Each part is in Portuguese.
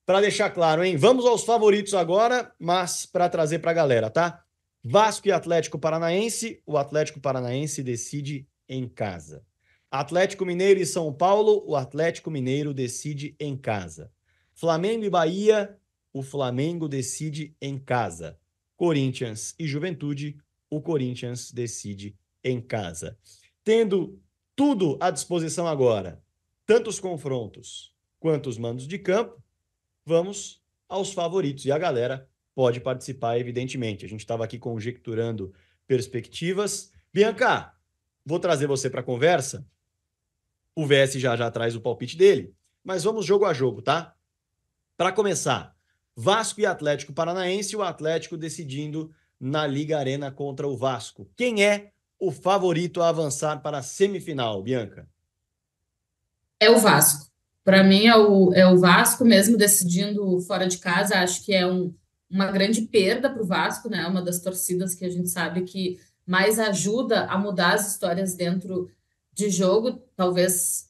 para deixar claro, hein? Vamos aos favoritos agora, mas para trazer para a galera, tá? Vasco e Atlético Paranaense, o Atlético Paranaense decide em casa. Atlético Mineiro e São Paulo, o Atlético Mineiro decide em casa. Flamengo e Bahia, o Flamengo decide em casa. Corinthians e Juventude, o Corinthians decide em casa. Tendo tudo à disposição agora, tanto os confrontos quanto os mandos de campo, vamos aos favoritos. E a galera pode participar, evidentemente. A gente estava aqui conjecturando perspectivas. Bianca, vou trazer você para a conversa. O VS já traz o palpite dele, mas vamos jogo a jogo, tá? Para começar, Vasco e Atlético Paranaense, o Atlético decidindo na Liga Arena contra o Vasco. Quem é o favorito a avançar para a semifinal, Bianca? É o Vasco. Para mim, é o Vasco, mesmo decidindo fora de casa. Acho que é uma grande perda para o Vasco, né? Uma das torcidas que a gente sabe que mais ajuda a mudar as histórias dentro de jogo. Talvez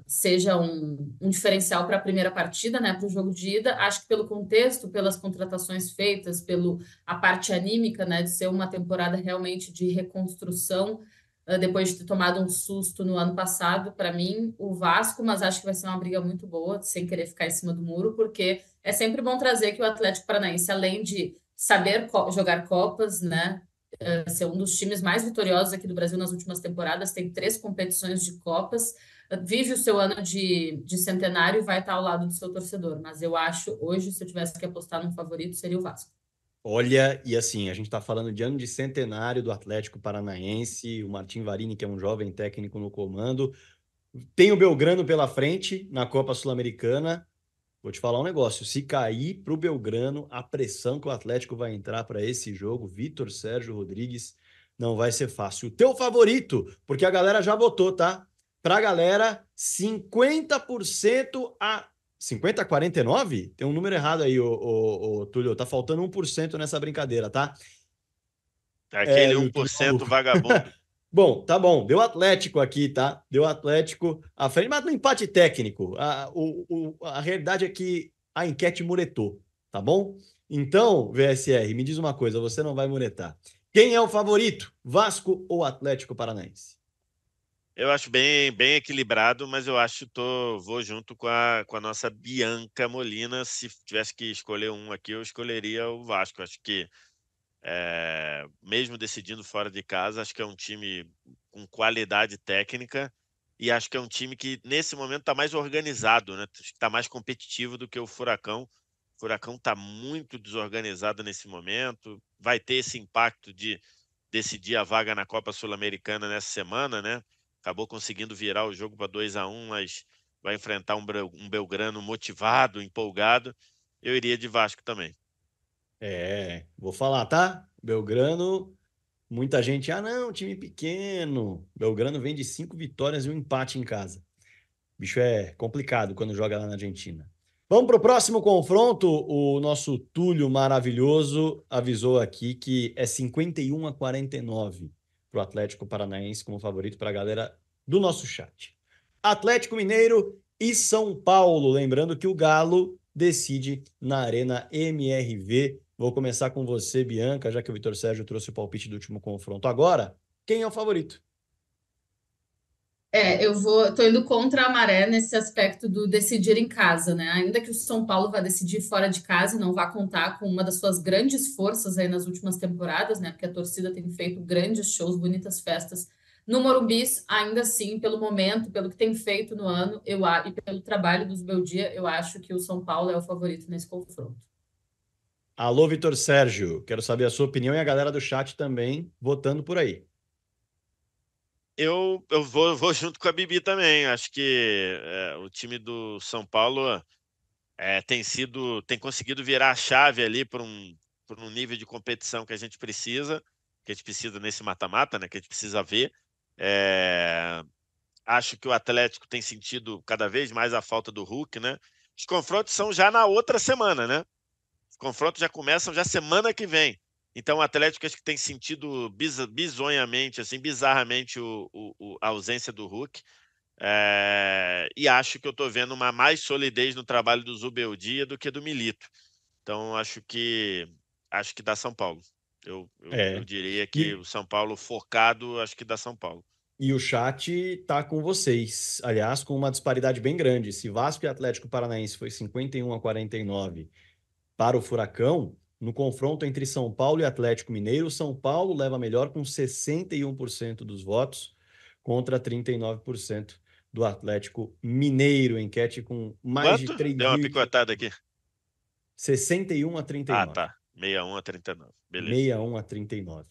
seja um diferencial para a primeira partida, né? Para o jogo de ida. Acho que pelo contexto, pelas contratações feitas, pelo a parte anímica, né? De ser uma temporada realmente de reconstrução depois de ter tomado um susto no ano passado, para mim, o Vasco, mas acho que vai ser uma briga muito boa, sem querer ficar em cima do muro, porque é sempre bom trazer que o Atlético Paranaense, além de saber jogar Copas, né, ser um dos times mais vitoriosos aqui do Brasil nas últimas temporadas, tem 3 competições de Copas, vive o seu ano de centenário e vai estar ao lado do seu torcedor. Mas eu acho, hoje, se eu tivesse que apostar num favorito, seria o Vasco. Olha, e assim, a gente está falando de ano de centenário do Atlético Paranaense, o Martim Varini, que é um jovem técnico no comando. Tem o Belgrano pela frente na Copa Sul-Americana. Vou te falar um negócio: se cair para o Belgrano, a pressão que o Atlético vai entrar para esse jogo, Vitor Sérgio Rodrigues, não vai ser fácil. O teu favorito, porque a galera já votou, tá? Para a galera, 50% a 50 a 49? Tem um número errado aí, ô, Túlio. Tá faltando 1% nessa brincadeira, tá? É, Aquele YouTube 1% maluco. vagabundo. Bom, tá bom. Deu Atlético aqui, tá? Deu Atlético à frente, mas no empate técnico. A realidade é que a enquete muretou, tá bom? Então, VSR, me diz uma coisa: você não vai muretar. Quem é o favorito? Vasco ou Atlético Paranaense? Eu acho bem equilibrado, mas eu acho que vou junto com a nossa Bianca Molina. Se tivesse que escolher um aqui, eu escolheria o Vasco. Acho que, mesmo decidindo fora de casa, acho que é um time com qualidade técnica e acho que é um time que, nesse momento, está mais organizado, né? Está mais competitivo do que o Furacão. O Furacão está muito desorganizado nesse momento. Vai ter esse impacto de decidir a vaga na Copa Sul-Americana nessa semana, né? Acabou conseguindo virar o jogo para 2-1, mas vai enfrentar um Belgrano motivado, empolgado. Eu iria de Vasco também. Vou falar, tá? Belgrano, muita gente, não, time pequeno. Belgrano vem de 5 vitórias e um empate em casa. Bicho é complicado quando joga lá na Argentina. Vamos para o próximo confronto. O nosso Túlio maravilhoso avisou aqui que é 51 a 49 para o Atlético Paranaense como favorito para a galera do nosso chat. Atlético Mineiro e São Paulo. Lembrando que o Galo decide na Arena MRV. Vou começar com você, Bianca, já que o Vitor Sérgio trouxe o palpite do último confronto. Agora, quem é o favorito? Tô indo contra a maré nesse aspecto do decidir em casa, né? Ainda que o São Paulo vá decidir fora de casa e não vá contar com uma das suas grandes forças aí nas últimas temporadas, né? Porque a torcida tem feito grandes shows, bonitas festas no Morumbi, ainda assim, pelo momento, pelo que tem feito no ano, e pelo trabalho dos Beldia, eu acho que o São Paulo é o favorito nesse confronto. Alô, Vitor Sérgio. Quero saber a sua opinião e a galera do chat também votando por aí. Eu vou junto com a Bibi também. Acho que o time do São Paulo tem conseguido virar a chave ali para um nível de competição que a gente precisa nesse mata-mata, né? Que a gente precisa ver. É, Acho que o Atlético tem sentido cada vez mais a falta do Hulk, né? Os confrontos são já na outra semana, né? Os confrontos já começam já semana que vem. Então o Atlético acho que tem sentido bizonhamente, assim, bizarramente a ausência do Hulk. E acho que eu estou vendo uma mais solidez no trabalho do Zubeldia do que do Milito. Então, acho que dá São Paulo. Eu diria que o São Paulo focado, acho que dá São Paulo. E o chat tá com vocês. Aliás, com uma disparidade bem grande. Se Vasco e Atlético Paranaense foi 51-49 para o Furacão, no confronto entre São Paulo e Atlético Mineiro, São Paulo leva melhor com 61% dos votos contra 39% do Atlético Mineiro. Enquete com mais de Quanto? 3 Deu uma mil. picotada aqui. 61-39. Tá. 61-39. Beleza. 61-39.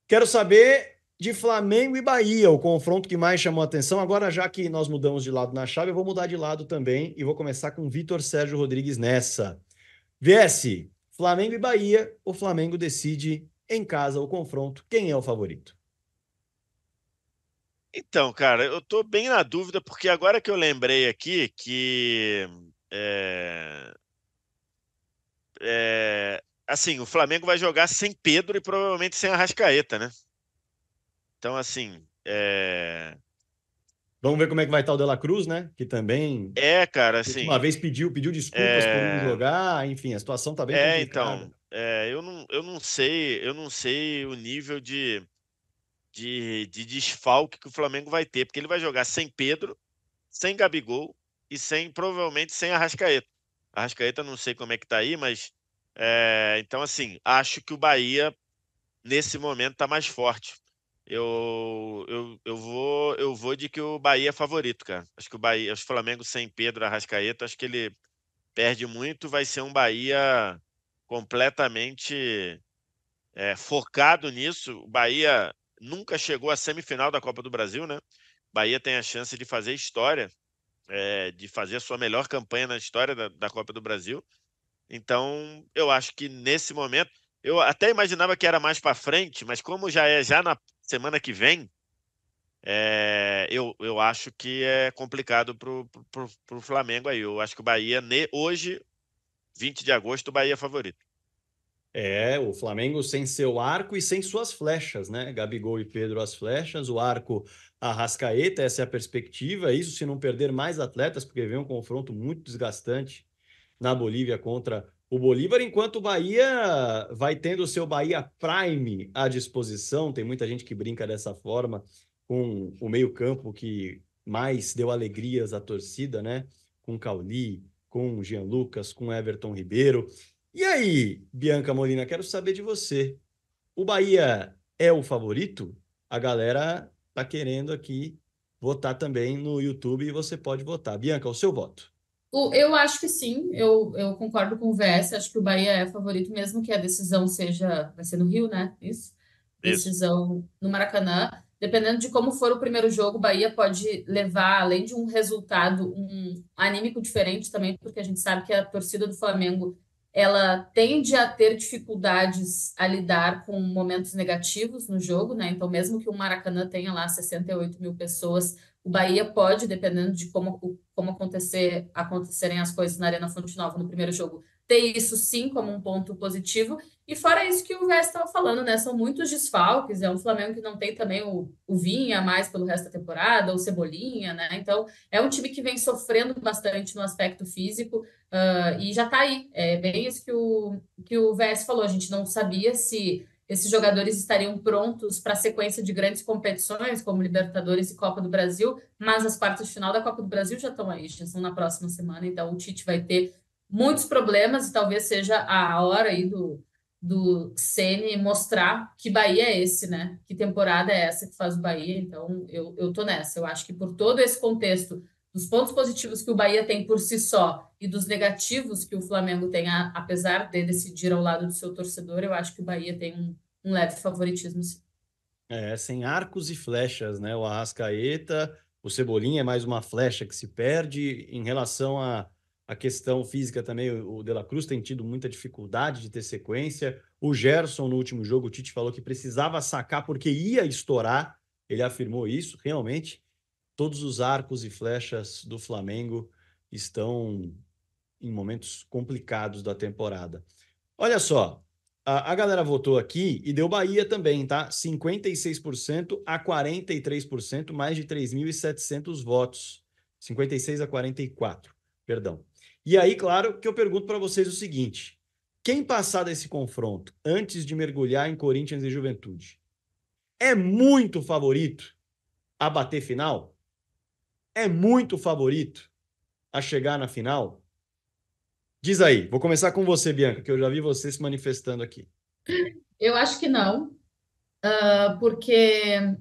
Quero saber de Flamengo e Bahia, o confronto que mais chamou a atenção. Agora, já que nós mudamos de lado na chave, eu vou mudar de lado também e vou começar com Vitor Sérgio Rodrigues nessa. VS, Flamengo e Bahia, o Flamengo decide em casa o confronto. Quem é o favorito? Então, cara, eu tô bem na dúvida, porque agora que eu lembrei aqui que assim, o Flamengo vai jogar sem Pedro e provavelmente sem Arrascaeta, né? Então, assim, Vamos ver como é que vai estar o De La Cruz, né? Que também, cara, uma assim, vez pediu desculpas por não jogar. Enfim, a situação tá bem complicada. então, eu não sei o nível de desfalque que o Flamengo vai ter, porque ele vai jogar sem Pedro, sem Gabigol e provavelmente sem Arrascaeta. Arrascaeta não sei como é que tá aí, mas então assim, acho que o Bahia nesse momento tá mais forte. Eu vou de que o Bahia é favorito, cara. Acho que o Flamengo sem Pedro Arrascaeta, acho que ele perde muito, vai ser um Bahia completamente focado nisso. O Bahia nunca chegou à semifinal da Copa do Brasil, né? Bahia tem a chance de fazer história, de fazer a sua melhor campanha na história da Copa do Brasil. Então, eu acho que nesse momento, eu até imaginava que era mais para frente, mas como já na semana que vem, eu acho que é complicado pro Flamengo aí. Eu acho que o Bahia, hoje, 20 de agosto, o Bahia é favorito. O Flamengo sem seu arco e sem suas flechas, né? Gabigol e Pedro as flechas, o arco Arrascaeta, essa é a perspectiva. Isso se não perder mais atletas, porque vem um confronto muito desgastante na Bolívia contra o Bolívar, enquanto o Bahia vai tendo o seu Bahia Prime à disposição. Tem muita gente que brinca dessa forma, com o meio-campo que mais deu alegrias à torcida, né? Com Cauli, com Jean Lucas, com Everton Ribeiro. E aí, Bianca Molina, quero saber de você. O Bahia é o favorito? A galera tá querendo aqui votar também no YouTube e você pode votar. Bianca, o seu voto. Eu acho que sim, eu concordo com o VS, acho que o Bahia é favorito, mesmo que a decisão vai ser no Rio, né? Isso. Isso. Decisão no Maracanã. Dependendo de como for o primeiro jogo, o Bahia pode levar, além de um resultado, um anímico diferente também, porque a gente sabe que a torcida do Flamengo ela tende a ter dificuldades a lidar com momentos negativos no jogo, né? Então, mesmo que o Maracanã tenha lá 68 mil pessoas, o Bahia pode, dependendo de como acontecerem as coisas na Arena Fonte Nova no primeiro jogo, ter isso sim como um ponto positivo. E fora isso que o Vest estava falando, né? São muitos desfalques, é um Flamengo que não tem também o Vinha mais pelo resto da temporada, o Cebolinha, né? Então, é um time que vem sofrendo bastante no aspecto físico, e já está aí. É bem isso que o VS falou. A gente não sabia se esses jogadores estariam prontos para a sequência de grandes competições, como Libertadores e Copa do Brasil, mas as quartas de final da Copa do Brasil já estão aí, já são na próxima semana, então o Tite vai ter muitos problemas e talvez seja a hora aí do Ceni mostrar que Bahia é esse, né? Que temporada é essa que faz o Bahia? Então, eu tô nessa. Eu acho que por todo esse contexto, dos pontos positivos que o Bahia tem por si só e dos negativos que o Flamengo tem, apesar de decidir ao lado do seu torcedor, eu acho que o Bahia tem um leve favoritismo, sim. Sem arcos e flechas, né? O Arrascaeta, o Cebolinha é mais uma flecha que se perde. Em relação à questão física também, o De La Cruz tem tido muita dificuldade de ter sequência. O Gerson, no último jogo, o Tite falou que precisava sacar porque ia estourar. Ele afirmou isso, realmente. Todos os arcos e flechas do Flamengo estão em momentos complicados da temporada. Olha só, A galera votou aqui e deu Bahia também, tá? 56% a 43%, mais de 3.700 votos. 56 a 44, perdão. E aí, claro, que eu pergunto para vocês o seguinte: quem passar desse confronto antes de mergulhar em Corinthians e Juventude é muito favorito a bater final? É muito favorito a chegar na final? Diz aí, vou começar com você, Bianca, que eu já vi você se manifestando aqui. Eu acho que não, porque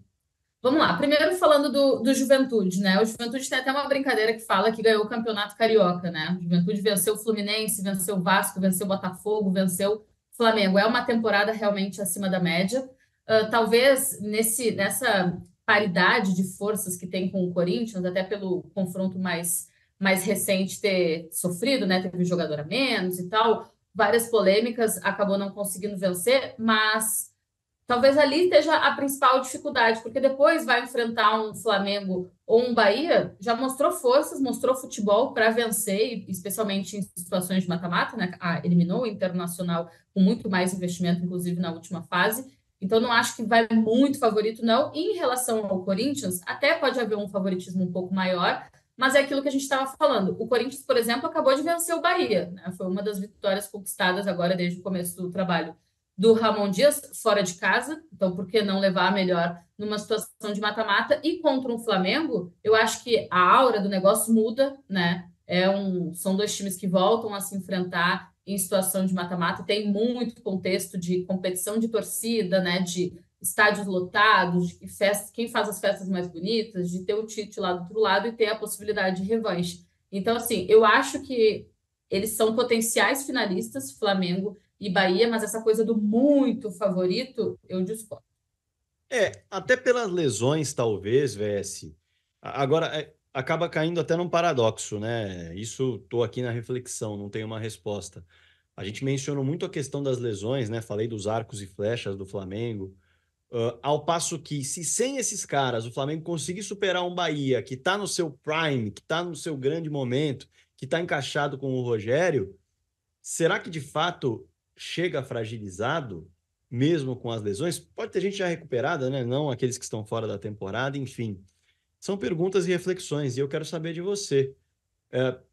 vamos lá, primeiro falando do Juventude, né? O Juventude tem até uma brincadeira que fala que ganhou o Campeonato Carioca, né? O Juventude venceu o Fluminense, venceu o Vasco, venceu o Botafogo, venceu o Flamengo. É uma temporada realmente acima da média. Talvez nessa paridade de forças que tem com o Corinthians, até pelo confronto mais recente ter sofrido, né? Teve um jogador a menos e tal, várias polêmicas, acabou não conseguindo vencer, mas talvez ali esteja a principal dificuldade, porque depois vai enfrentar um Flamengo ou um Bahia, já mostrou forças, mostrou futebol para vencer, especialmente em situações de mata-mata, né? Eliminou o Internacional com muito mais investimento, inclusive na última fase. Então, não acho que vai muito favorito, não. E em relação ao Corinthians, até pode haver um favoritismo um pouco maior, mas é aquilo que a gente estava falando. O Corinthians, por exemplo, acabou de vencer o Bahia, né? Foi uma das vitórias conquistadas agora desde o começo do trabalho do Ramon Dias fora de casa, então por que não levar a melhor numa situação de mata-mata? E contra um Flamengo, eu acho que a aura do negócio muda, né? São dois times que voltam a se enfrentar em situação de mata-mata, tem muito contexto de competição de torcida, né? De estádios lotados, de quem faz as festas mais bonitas, de ter o Tite lá do outro lado e ter a possibilidade de revanche. Então, assim, eu acho que eles são potenciais finalistas, Flamengo e Bahia, mas essa coisa do muito favorito, eu discordo. Até pelas lesões, talvez, VS. Agora, acaba caindo até num paradoxo, né? Isso, estou aqui na reflexão, não tenho uma resposta. A gente mencionou muito a questão das lesões, né? Falei dos arcos e flechas do Flamengo. Ao passo que, se sem esses caras o Flamengo conseguir superar um Bahia que está no seu prime, que está no seu grande momento, que está encaixado com o Rogério, será que de fato chega fragilizado, mesmo com as lesões? Pode ter gente já recuperada, né? Não aqueles que estão fora da temporada, enfim. São perguntas e reflexões, e eu quero saber de você.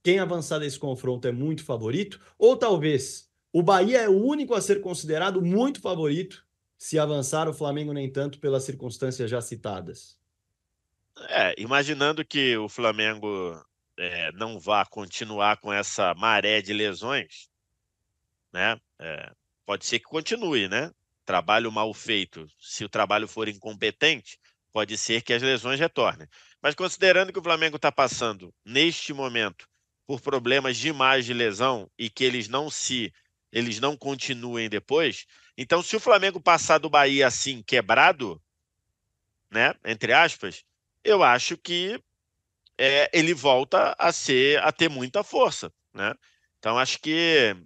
Quem avançar desse confronto é muito favorito? Ou talvez o Bahia é o único a ser considerado muito favorito, se avançar o Flamengo nem tanto pelas circunstâncias já citadas? Imaginando que o Flamengo não vá continuar com essa maré de lesões, né? Pode ser que continue, né? Trabalho mal feito. Se o trabalho for incompetente, pode ser que as lesões retornem. Mas considerando que o Flamengo está passando, neste momento, por problemas demais de lesão e que eles não continuem depois, então se o Flamengo passar do Bahia assim, quebrado, né? Entre aspas, eu acho que ele volta a ter muita força, né? Então acho que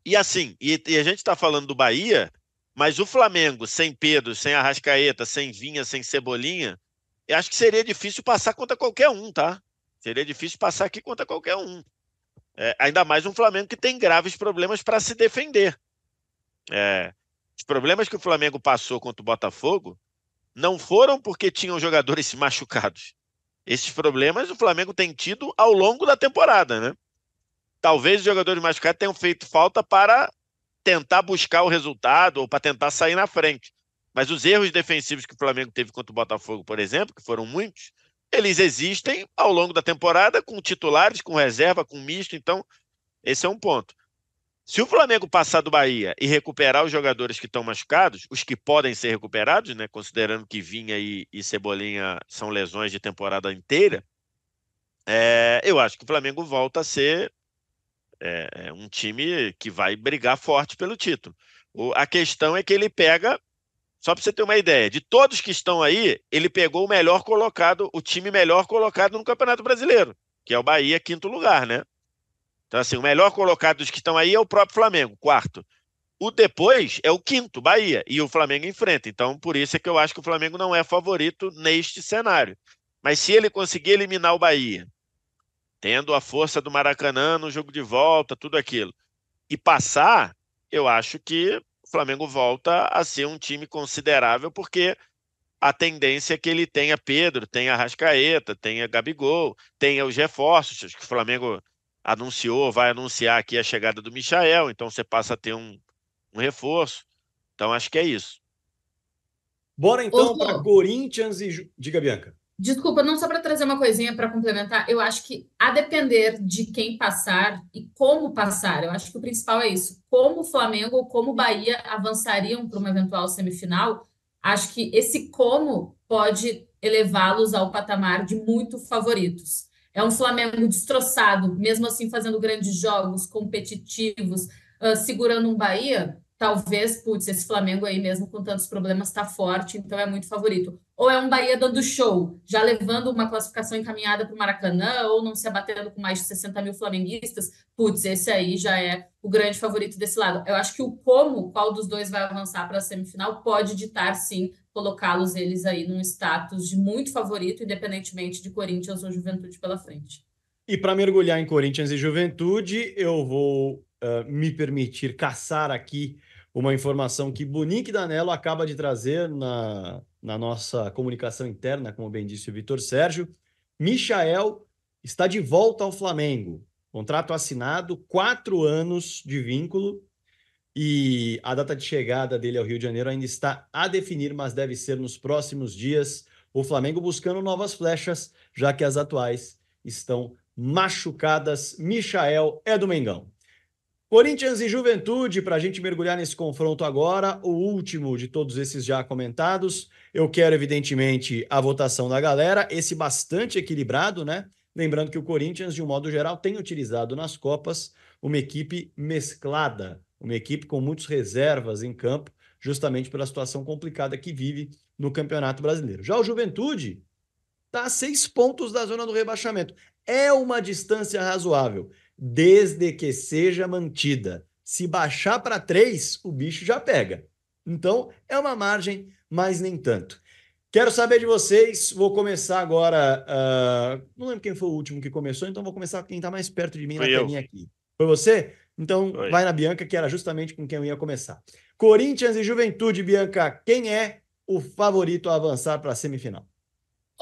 e assim, e a gente está falando do Bahia, mas o Flamengo, sem Pedro, sem Arrascaeta, sem Vinha, sem Cebolinha, eu acho que seria difícil passar contra qualquer um, tá? Seria difícil passar aqui contra qualquer um. Ainda mais um Flamengo que tem graves problemas para se defender. Os problemas que o Flamengo passou contra o Botafogo não foram porque tinham jogadores machucados. Esses problemas o Flamengo tem tido ao longo da temporada, né? Talvez os jogadores machucados tenham feito falta para tentar buscar o resultado ou para tentar sair na frente. Mas os erros defensivos que o Flamengo teve contra o Botafogo, por exemplo, que foram muitos, eles existem ao longo da temporada com titulares, com reserva, com misto. Então, esse é um ponto. Se o Flamengo passar do Bahia e recuperar os jogadores que estão machucados, os que podem ser recuperados, né, considerando que Vinha e Cebolinha são lesões de temporada inteira, eu acho que o Flamengo volta a ser um time que vai brigar forte pelo título. A questão é que ele pega, só para você ter uma ideia, de todos que estão aí, ele pegou o melhor colocado, o time melhor colocado no Campeonato Brasileiro, que é o Bahia, quinto lugar, né? Então, assim, o melhor colocado dos que estão aí é o próprio Flamengo, quarto. O depois é o quinto, Bahia, e o Flamengo enfrenta. Então, por isso é que eu acho que o Flamengo não é favorito neste cenário. Mas se ele conseguir eliminar o Bahia, tendo a força do Maracanã no jogo de volta, tudo aquilo, e passar, eu acho que o Flamengo volta a ser um time considerável, porque a tendência é que ele tenha Pedro, tenha Arrascaeta, tenha Gabigol, tenha os reforços, acho que o Flamengo vai anunciar aqui a chegada do Michael, então você passa a ter um reforço. Então acho que é isso. Bora então para Corinthians e... Diga, Bianca. Desculpa, não, só para trazer uma coisinha para complementar, eu acho que a depender de quem passar e como passar, eu acho que o principal é isso. Como o Flamengo ou como o Bahia avançariam para uma eventual semifinal, acho que esse como pode elevá-los ao patamar de muito favoritos. É um Flamengo destroçado, mesmo assim fazendo grandes jogos, competitivos, segurando um Bahia. Talvez, putz, esse Flamengo aí mesmo com tantos problemas está forte, então é muito favorito. Ou é um Bahia dando show, já levando uma classificação encaminhada para o Maracanã, ou não se abatendo com mais de 60 mil flamenguistas, putz, esse aí já é o grande favorito desse lado. Eu acho que o como, qual dos dois vai avançar para a semifinal, pode ditar, sim, colocá-los eles aí num status de muito favorito, independentemente de Corinthians ou Juventude pela frente. E para mergulhar em Corinthians e Juventude, eu vou me permitir caçar aqui uma informação que Bonique Danello acaba de trazer na nossa comunicação interna, como bem disse o Vitor Sérgio. Michael está de volta ao Flamengo. Contrato assinado, 4 anos de vínculo, e a data de chegada dele ao Rio de Janeiro ainda está a definir, mas deve ser nos próximos dias. O Flamengo buscando novas flechas, já que as atuais estão machucadas. Michael é do Mengão. Corinthians e Juventude, para a gente mergulhar nesse confronto agora, o último de todos esses já comentados. Eu quero, evidentemente, a votação da galera, esse bastante equilibrado, né? Lembrando que o Corinthians, de um modo geral, tem utilizado nas Copas uma equipe mesclada, uma equipe com muitas reservas em campo, justamente pela situação complicada que vive no Campeonato Brasileiro. Já o Juventude está a 6 pontos da zona do rebaixamento. É uma distância razoável, desde que seja mantida. Se baixar para 3, o bicho já pega. Então, é uma margem, mas nem tanto. Quero saber de vocês. Vou começar agora. Não lembro quem foi o último que começou, então vou começar com quem está mais perto de mim na telinha aqui. Foi você? Então, vai na Bianca, que era justamente com quem eu ia começar. Corinthians e Juventude, Bianca, quem é o favorito a avançar para a semifinal?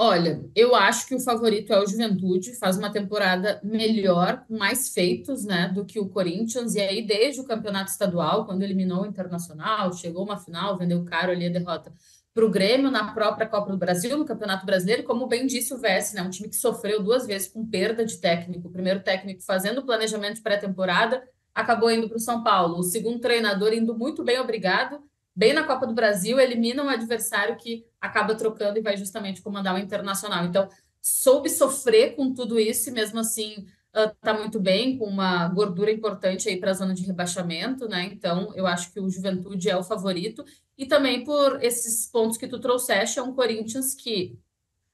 Olha, eu acho que o favorito é o Juventude, faz uma temporada melhor, com mais feitos, né, do que o Corinthians, e aí desde o campeonato estadual, quando eliminou o Internacional, chegou uma final, vendeu caro ali a derrota para o Grêmio na própria Copa do Brasil, no Campeonato Brasileiro, como bem disse o Vess, né, um time que sofreu 2 vezes com perda de técnico, o primeiro técnico fazendo o planejamento de pré-temporada, acabou indo para o São Paulo, o segundo treinador indo muito bem, obrigado, bem na Copa do Brasil, elimina um adversário que acaba trocando e vai justamente comandar o Internacional. Então, soube sofrer com tudo isso e mesmo assim está muito bem, com uma gordura importante aí para a zona de rebaixamento, né? Então, eu acho que o Juventude é o favorito. E também por esses pontos que tu trouxeste, é um Corinthians que,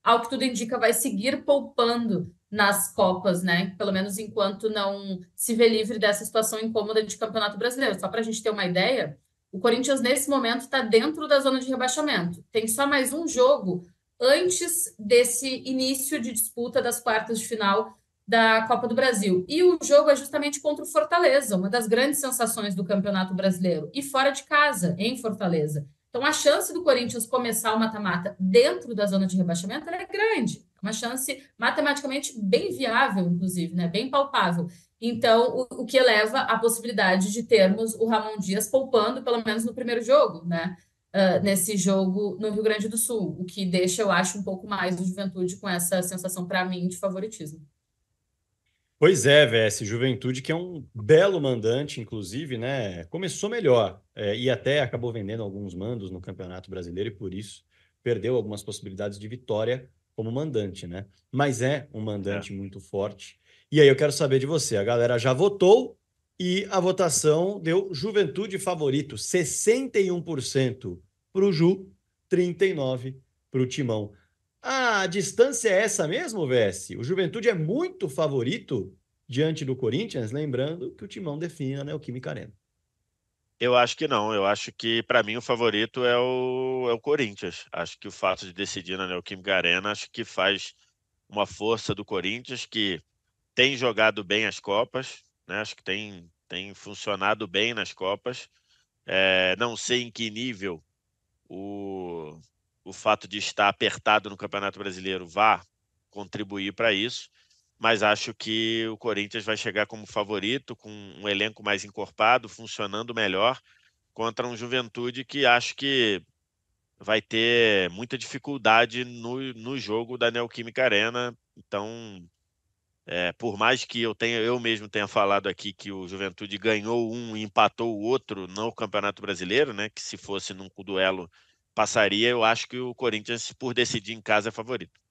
ao que tudo indica, vai seguir poupando nas Copas, né? Pelo menos enquanto não se vê livre dessa situação incômoda de Campeonato Brasileiro. Só para a gente ter uma ideia, o Corinthians, nesse momento, está dentro da zona de rebaixamento. Tem só mais um jogo antes desse início de disputa das quartas de final da Copa do Brasil. E o jogo é justamente contra o Fortaleza, uma das grandes sensações do Campeonato Brasileiro. E fora de casa, em Fortaleza. Então, a chance do Corinthians começar o mata-mata dentro da zona de rebaixamento é grande. É uma chance matematicamente bem viável, inclusive, né? Bem palpável. Então, o que eleva a possibilidade de termos o Ramon Dias poupando, pelo menos no primeiro jogo, né? Nesse jogo no Rio Grande do Sul, o que deixa, eu acho, um pouco mais do Juventude com essa sensação, para mim, de favoritismo. Pois é, VS, Juventude, que é um belo mandante, inclusive, né? Começou melhor e até acabou vendendo alguns mandos no Campeonato Brasileiro e por isso perdeu algumas possibilidades de vitória como mandante, né? Mas é um mandante muito forte. E aí eu quero saber de você. A galera já votou e a votação deu Juventude favorito, 61% para o Ju, 39% para o Timão. A distância é essa mesmo, VS? O Juventude é muito favorito diante do Corinthians, lembrando que o Timão define a Neoquímica Arena. Eu acho que não. Eu acho que, para mim, o favorito é o Corinthians. Acho que o fato de decidir na Neoquímica Arena, acho que faz uma força do Corinthians, que tem jogado bem as Copas, né? Acho que tem tem funcionado bem nas Copas. Não sei em que nível o fato de estar apertado no Campeonato Brasileiro vá contribuir para isso, mas acho que o Corinthians vai chegar como favorito, com um elenco mais encorpado, funcionando melhor, contra um Juventude que acho que vai ter muita dificuldade no jogo da Neoquímica Arena. Então, por mais que eu mesmo tenha falado aqui que o Juventude ganhou um e empatou o outro no Campeonato Brasileiro, né, que se fosse num duelo passaria, eu acho que o Corinthians, por decidir em casa, é favorito.